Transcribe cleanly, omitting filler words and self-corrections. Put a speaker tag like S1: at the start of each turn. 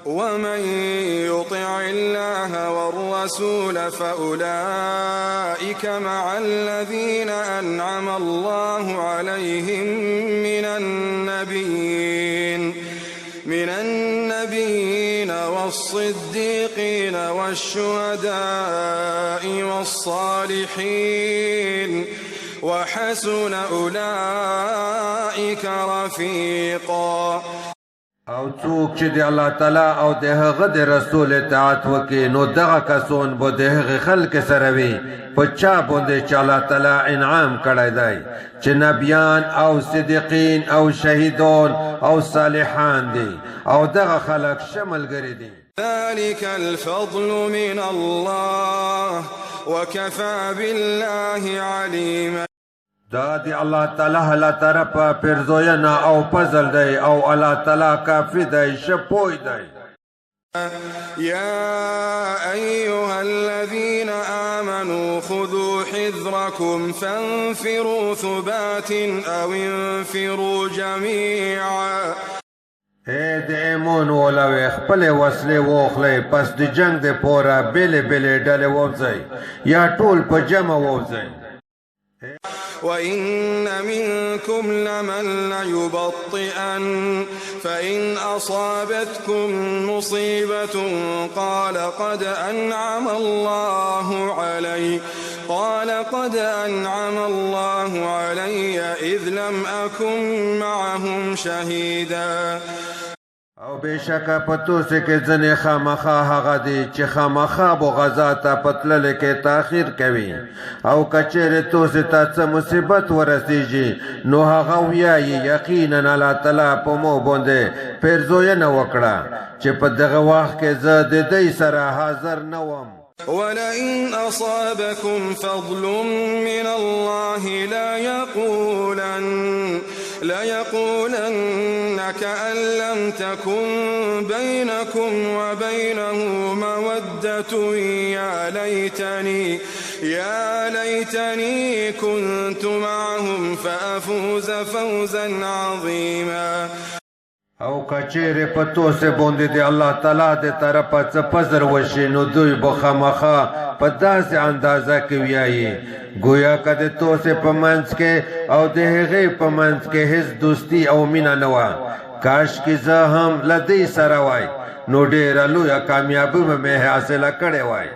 S1: ومن يطع الله والرسول فأولئك مع الذين أنعم الله عليهم من النبيين والصديقين والشهداء والصالحين وحسن أولئك رفيقا.
S2: او څوک چې د الله تعالی او د هغه د رسول اطاعت وکړي نو دغه کسان به د هغې خلک سره وي په چا باندې چې الله تعالی انعام کړی دی چې نبیان او صدیقین او شهیدان او صالحان دي او دغه خلک ښه ملګري دي.
S1: ذلك الفضل من الله وكفى بالله عليما.
S2: دا دی الله تعالی له طرفه پیرزوینه او فضل دی او الله تعالی کافی دی ښه پوه دی.
S1: يا أيها الذين آمنوا خذوا حذركم فانفروا ثبات أو انفروا جميعا.
S2: اے د ایمون ولوی خپل وسلې واخلئ پس د جنگ د پوره بېلې بېلې ډلې ووځئ یا ټول په جمع ووځئ.
S1: وإن منكم لمن ليبطئن فإن أصابتكم مصيبة قال قد أنعم الله علي إذ لم أكن معهم شهيدا.
S2: او بشکه په توسې کې ځنې خامخا هغه دي چې خامخا به غذا ته په تللې کې تاخیر کوي او که چېرې توسې ته څه مصیبت ورسیږي نو هغه ویایي یقینا الله تعالی په مو باندې پیرزوینه وکړه چې په دغه وخت کې زه د دوی سره حاضر نه وم.
S1: ولئن أصابكم فضل من الله ليقولن كأن لم تكن بينكم وبينه مودة يا ليتني كنت معهم فأفوز فوزا عظيما.
S2: او کچېرې په توسې باندې د الله تعالی د طرفه څه فضل وشي نو دوی به خامخا په داسې اندازه کې ویایي ګویا که د توسې په منځ کې او د هغې په منځ کې هیڅ دوستي او مینه نه وه کاشکې زه هم له دوی سره وای نو ډېره لویه کامیابي به مې حاصله کړې وای.